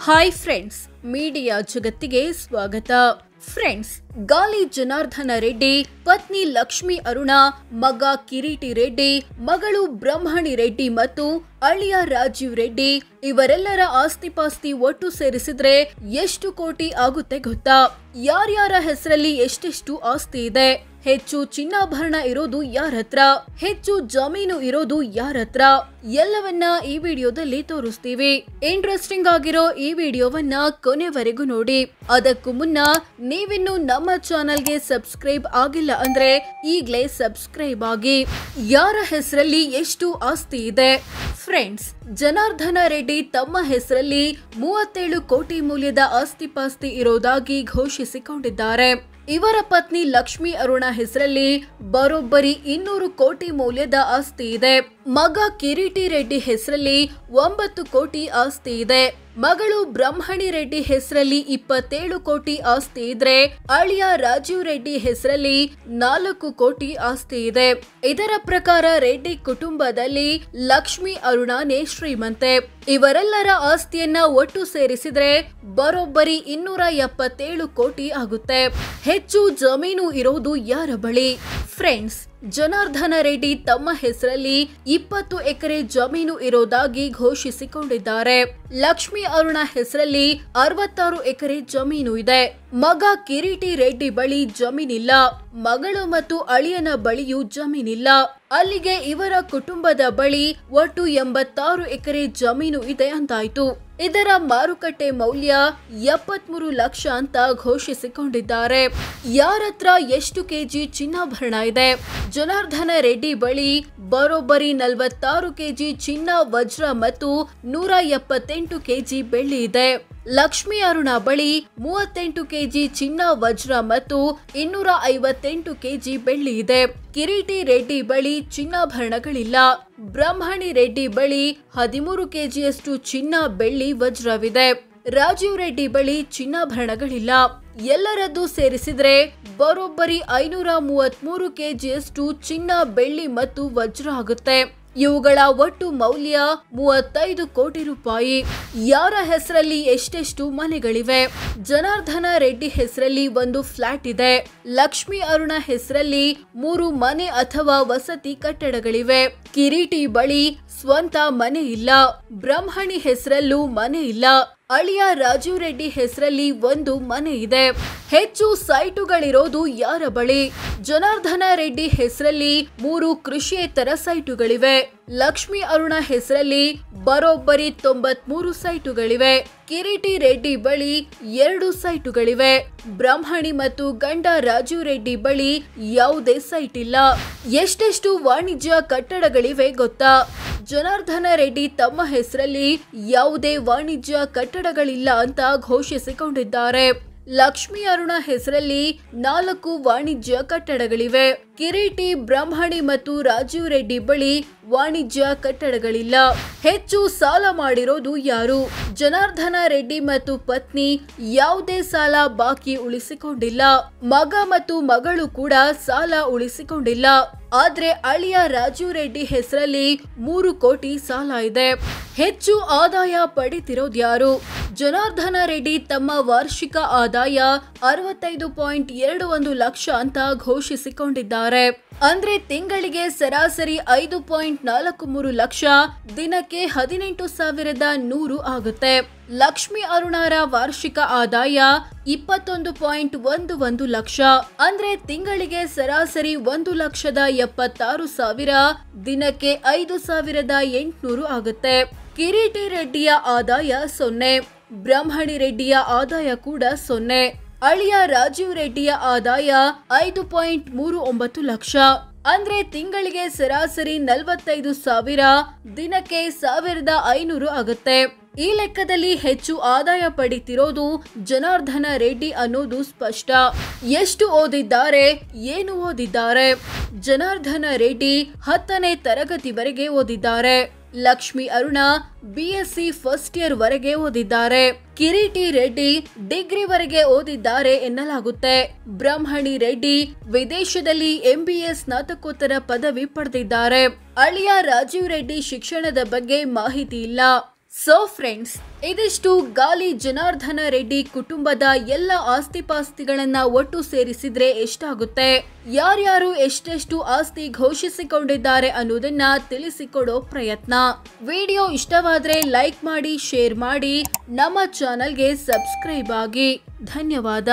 Hi friends, media ಜಗತ್ತಿಗೆ ಸ್ವಾಗತ. Friends, Gali Janardhana Reddy, ಪತ್ನಿ ಲಕ್ಷ್ಮಿ ಅರುಣ, ಮಗ ಕಿರೀಟಿ ರೆಡ್ಡಿ, ಮಗಳು ಬ್ರಹ್ಮಣಿ ರೆಡ್ಡಿ ಮತ್ತು ಅಳಿಯ ರಾಜೀವ್ ರೆಡ್ಡಿ ಇವರೆಲ್ಲರ ಆಸ್ತಿಪಾಸ್ತಿ ಒಟ್ಟು ಸೇರಿಸಿದ್ರೆ ಎಷ್ಟು ಕೋಟಿ ಆಗುತ್ತೆ ಗೊತ್ತಾ? ಯಾರ್ಯಾರ ಹೆಸರಲ್ಲಿ ಎಷ್ಟೆಷ್ಟು ಆಸ್ತಿ ಇದೆ? ಹೆಚ್ಚು ಚಿನ್ನಾಭರಣ ಇರೋದು ಯಾರತ್ರ? ಹೆಚ್ಚು ಜಮೀನು ಇರೋದು ಯಾರತ್ರ? ಎಲ್ಲವನ್ನ ಈ ವಿಡಿಯೋದಲ್ಲಿ ತೋರಿಸ್ತೀವಿ. ಇಂಟ್ರೆಸ್ಟಿಂಗ್ ಆಗಿರೋ ಈ ವಿಡಿಯೋವನ್ನ ಕೊನೆವರೆಗೂ ನೋಡಿ. ಅದಕ್ಕೂ ಮುನ್ನ ನೀವಿನ್ನು ನಮ್ಮ ಚಾನೆಲ್ಗೆ ಸಬ್ಸ್ಕ್ರೈಬ್ ಆಗಿಲ್ಲ ಅಂದ್ರೆ ಈಗ್ಲೇ ಸಬ್ಸ್ಕ್ರೈಬ್ ಆಗಿ. ಯಾರ ಹೆಸರಲ್ಲಿ ಎಷ್ಟು ಆಸ್ತಿ ಇದೆ? ಫ್ರೆಂಡ್ಸ್, ಜನಾರ್ದನ ರೆಡ್ಡಿ ತಮ್ಮ ಹೆಸರಲ್ಲಿ 37 ಕೋಟಿ ಮೌಲ್ಯದ ಆಸ್ತಿಪಾಸ್ತಿ ಇರೋದಾಗಿ ಘೋಷಿಸಿಕೊಂಡಿದ್ದಾರೆ. ಇವರ ಪತ್ನಿ ಲಕ್ಷ್ಮಿ ಅರುಣ ಹೆಸರಲ್ಲಿ ಬರೋಬ್ಬರಿ 200 ಕೋಟಿ ಮೌಲ್ಯದ ಆಸ್ತಿ ಇದೆ. ಮಗ ಕಿರೀಟಿ ರೆಡ್ಡಿ ಹೆಸರಲ್ಲಿ 9 ಕೋಟಿ ಆಸ್ತಿ ಇದೆ. ಮಗಳು ಬ್ರಹ್ಮಣಿ ರೆಡ್ಡಿ ಹೆಸರಲ್ಲಿ 27 ಕೋಟಿ ಆಸ್ತಿ ಇದ್ರೆ, ಅಳಿಯ ರಾಜೀವ್ ರೆಡ್ಡಿ ಹೆಸರಲ್ಲಿ 4 ಕೋಟಿ ಆಸ್ತಿ ಇದೆ. ಇದರ ಪ್ರಕಾರ ರೆಡ್ಡಿ ಕುಟುಂಬದಲ್ಲಿ ಲಕ್ಷ್ಮಿ ಅರುಣನೇ ಶ್ರೀಮಂತೆ. ಇವರೆಲ್ಲರ ಆಸ್ತಿಯನ್ನ ಒಟ್ಟು ಸೇರಿಸಿದ್ರೆ ಬರೋಬ್ಬರಿ 277 ಕೋಟಿ ಆಗುತ್ತೆ. ಹೆಚ್ಚು ಜಮೀನು ಇರೋದು ಯಾರ ಬಳಿ? ಫ್ರೆಂಡ್ಸ್, ಜನಾರ್ದನ ರೆಡ್ಡಿ ತಮ್ಮ ಹೆಸರಲ್ಲಿ 20 ಎಕರೆ ಜಮೀನು ಇರೋದಾಗಿ ಘೋಷಿಸಿಕೊಂಡಿದ್ದಾರೆ. ಲಕ್ಷ್ಮಿ ಅರುಣ ಹೆಸರಲ್ಲಿ 66 ಎಕರೆ ಜಮೀನು ಇದೆ. ಮಗ ಕಿರೀಟಿ ರೆಡ್ಡಿ ಬಳಿ ಜಮೀನಿಲ್ಲ. ಮಗಳು ಮತ್ತು ಅಳಿಯನ ಬಳಿಯೂ ಜಮೀನಿಲ್ಲ. ಅಲ್ಲಿಗೆ ಇವರ ಕುಟುಂಬದ ಬಳಿ ಒಟ್ಟು 86 ಎಕರೆ ಜಮೀನು ಇದೆ ಅಂತಾಯ್ತು. ಇದರ ಮಾರುಕಟ್ಟೆ ಮೌಲ್ಯ 73 ಲಕ್ಷ ಅಂತ ಘೋಷಿಸಿಕೊಂಡಿದ್ದಾರೆ. ಯಾರತ್ರ ಎಷ್ಟು ಕೆಜಿ ಚಿನ್ನಾಭರಣ ಇದೆ? ಜನಾರ್ದನ ರೆಡ್ಡಿ ಬಳಿ ಬರೋಬ್ಬರಿ 46 ಕೆಜಿ ಚಿನ್ನ, ವಜ್ರ ಮತ್ತು 178 ಕೆಜಿ ಬೆಳ್ಳಿ ಇದೆ. ಲಕ್ಷ್ಮಿ ಅರುಣ ಬಳಿ 38 ಕೆಜಿ ಚಿನ್ನ, ವಜ್ರ ಮತ್ತು 258 ಕೆಜಿ ಬೆಳ್ಳಿ ಇದೆ. ಕಿರೀಟಿ ರೆಡ್ಡಿ ಬಳಿ ಚಿನ್ನಾಭರಣಗಳಿಲ್ಲ. ಬ್ರಹ್ಮಣಿ ರೆಡ್ಡಿ ಬಳಿ 13 ಕೆಜಿಯಷ್ಟು ಚಿನ್ನ, ಬೆಳ್ಳಿ, ವಜ್ರವಿದೆ. ರಾಜೀವ್ ರೆಡ್ಡಿ ಬಳಿ ಚಿನ್ನಾಭರಣಗಳಿಲ್ಲ. ಎಲ್ಲರದ್ದು ಸೇರಿಸಿದ್ರೆ ಬರೋಬ್ಬರಿ 533 ಕೆಜಿಯಷ್ಟು ಚಿನ್ನ, ಬೆಳ್ಳಿ ಮತ್ತು ವಜ್ರ ಆಗುತ್ತೆ. ಇವುಗಳ ಒಟ್ಟು ಮೌಲ್ಯ 35 ಕೋಟಿ ರೂಪಾಯಿ. ಯಾರ ಹೆಸರಲ್ಲಿ ಎಷ್ಟೆಷ್ಟು ಮನೆಗಳಿವೆ? ಜನಾರ್ದನ ರೆಡ್ಡಿ ಹೆಸರಲ್ಲಿ 1 ಫ್ಲಾಟ್ ಇದೆ. ಲಕ್ಷ್ಮಿ ಅರುಣ ಹೆಸರಲ್ಲಿ 3 ಮನೆ ಅಥವಾ ವಸತಿ ಕಟ್ಟಡಗಳಿವೆ. ಕಿರೀಟಿ ಬಳಿ ಸ್ವಂತ ಮನೆ ಇಲ್ಲ. ಬ್ರಹ್ಮಣಿ ಹೆಸರಲ್ಲೂ ಮನೆ ಇಲ್ಲ. ಅಳಿಯ ರಾಜೀವ್ ರೆಡ್ಡಿ ಹೆಸರಲ್ಲಿ 1 ಮನೆ ಇದೆ. ಹೆಚ್ಚು ಸೈಟುಗಳಿರೋದು ಯಾರ ಬಳಿ? ಜನಾರ್ದನ ರೆಡ್ಡಿ ಹೆಸರಲ್ಲಿ 3 ಕೃಷಿಯೇತರ ಸೈಟುಗಳಿವೆ. ಲಕ್ಷ್ಮಿ ಅರುಣ ಹೆಸರಲ್ಲಿ ಬರೋಬ್ಬರಿ 93 ಸೈಟುಗಳಿವೆ. ಕಿರೀಟಿ ರೆಡ್ಡಿ ಬಳಿ 2 ಸೈಟುಗಳಿವೆ. ಬ್ರಹ್ಮಣಿ ಮತ್ತು ಗಂಡ ರಾಜೀವ್ ರೆಡ್ಡಿ ಬಳಿ ಯಾವುದೇ ಸೈಟ್ ಇಲ್ಲ. ಎಷ್ಟೆಷ್ಟು ವಾಣಿಜ್ಯ ಕಟ್ಟಡಗಳಿವೆ ಗೊತ್ತಾ? ಜನಾರ್ದನ ರೆಡ್ಡಿ ತಮ್ಮ ಹೆಸರಲ್ಲಿ ಯಾವುದೇ ವಾಣಿಜ್ಯ ಕಟ್ಟಡಗಳಿಲ್ಲ ಅಂತ ಘೋಷಿಸಿಕೊಂಡಿದ್ದಾರೆ. ಲಕ್ಷ್ಮಿ ಅರುಣ ಹೆಸರಲ್ಲಿ 4 ವಾಣಿಜ್ಯ ಕಟ್ಟಡಗಳಿವೆ. ಕಿರೀಟಿ, ಬ್ರಹ್ಮಣಿ ಮತ್ತು ರಾಜೀವ್ ರೆಡ್ಡಿ ಬಳಿ ವಾಣಿಜ್ಯ ಕಟ್ಟಡಗಳಿಲ್ಲ. ಹೆಚ್ಚು ಸಾಲ ಮಾಡಿರೋದು ಯಾರು? ಜನಾರ್ದನ ರೆಡ್ಡಿ ಮತ್ತು ಪತ್ನಿ ಯಾವುದೇ ಸಾಲ ಬಾಕಿ ಉಳಿಸಿಕೊಂಡಿಲ್ಲ. ಮಗ ಮತ್ತು ಮಗಳು ಕೂಡ ಸಾಲ ಉಳಿಸಿಕೊಂಡಿಲ್ಲ. ಆದ್ರೆ ಅಳಿಯ ರಾಜೀವ್ ರೆಡ್ಡಿ ಹೆಸರಲ್ಲಿ 3 ಕೋಟಿ ಸಾಲ ಇದೆ. ಹೆಚ್ಚು ಆದಾಯ ಪಡಿತಿರೋದ್ಯಾರು? ಜನಾರ್ದನ ರೆಡ್ಡಿ ತಮ್ಮ ವಾರ್ಷಿಕ ಆದಾಯ 65.21 ಲಕ್ಷ ಅಂತ ಘೋಷಿಸಿಕೊಂಡಿದ್ದಾರೆ. ಅಂದ್ರೆ ತಿಂಗಳಿಗೆ ಸರಾಸರಿ 5.43 ಲಕ್ಷ, ದಿನಕ್ಕೆ 18,100 ಆಗುತ್ತೆ. ಲಕ್ಷ್ಮಿ ಅರುಣರ ವಾರ್ಷಿಕ ಆದಾಯ 21.11 ಲಕ್ಷ, ಅಂದ್ರೆ ತಿಂಗಳಿಗೆ ಸರಾಸರಿ 1,76,000, ದಿನಕ್ಕೆ 5,800 ಆಗುತ್ತೆ. ಕಿರೀಟಿ ರೆಡ್ಡಿಯ ಆದಾಯ 0. ಬ್ರಹ್ಮಣಿ ರೆಡ್ಡಿಯ ಆದಾಯ ಕೂಡ 0. ಅಳಿಯ ರಾಜೀವ್ ರೆಡ್ಡಿಯ ಆದಾಯ 5.39 ಲಕ್ಷ, ಅಂದ್ರೆ ತಿಂಗಳಿಗೆ ಸರಾಸರಿ 45,000, ದಿನಕ್ಕೆ 1,500 ಆಗುತ್ತೆ. ಈ ಲೆಕ್ಕದಲ್ಲಿ ಹೆಚ್ಚು ಆದಾಯ ಪಡಿತಿರೋದು ಜನಾರ್ದನ ರೆಡ್ಡಿ ಅನ್ನೋದು ಸ್ಪಷ್ಟ. ಎಷ್ಟು ಓದಿದ್ದಾರೆ? ಏನು ಓದಿದ್ದಾರೆ? ಜನಾರ್ದನ ರೆಡ್ಡಿ 10ನೇ ತರಗತಿವರೆಗೆ ಓದಿದ್ದಾರೆ. Lakshmi Aruna BSc first year ವರೆಗೆ ಓದಿದ್ದಾರೆ. ಕಿರೀಟಿ ರೆಡ್ಡಿ ಡಿಗ್ರಿ ವರೆಗೆ ಓದಿದ್ದಾರೆ ಎನ್ನಲಾಗುತ್ತೆ. ಬ್ರಹ್ಮಣಿ ರೆಡ್ಡಿ ವಿದೇಶದಲ್ಲಿ MBA ಸ್ನಾತಕೋತ್ತರ ಪದವಿ ಪಡೆದಿದ್ದಾರೆ. ಅಳಿಯ ರಾಜೀವ್ ರೆಡ್ಡಿ ಶಿಕ್ಷಣದ ಬಗ್ಗೆ ಮಾಹಿತಿ ಇಲ್ಲ. ಸೊ ಫ್ರೆಂಡ್ಸ್, ಇದಿಷ್ಟು ಗಾಲಿ ಜನಾರ್ದನ ರೆಡ್ಡಿ ಕುಟುಂಬದ ಎಲ್ಲ ಆಸ್ತಿಪಾಸ್ತಿಗಳನ್ನ ಒಟ್ಟು ಸೇರಿಸಿದ್ರೆ ಎಷ್ಟಾಗುತ್ತೆ, ಯಾರ್ಯಾರು ಎಷ್ಟೆಷ್ಟು ಆಸ್ತಿ ಘೋಷಿಸಿಕೊಂಡಿದ್ದಾರೆ ಅನ್ನೋದನ್ನ ತಿಳಿಸಿಕೊಡೋ ಪ್ರಯತ್ನ. ವಿಡಿಯೋ ಇಷ್ಟವಾದ್ರೆ ಲೈಕ್ ಮಾಡಿ, ಶೇರ್ ಮಾಡಿ, ನಮ್ಮ ಚಾನೆಲ್ಗೆ ಸಬ್ಸ್ಕ್ರೈಬ್ ಆಗಿ. ಧನ್ಯವಾದ.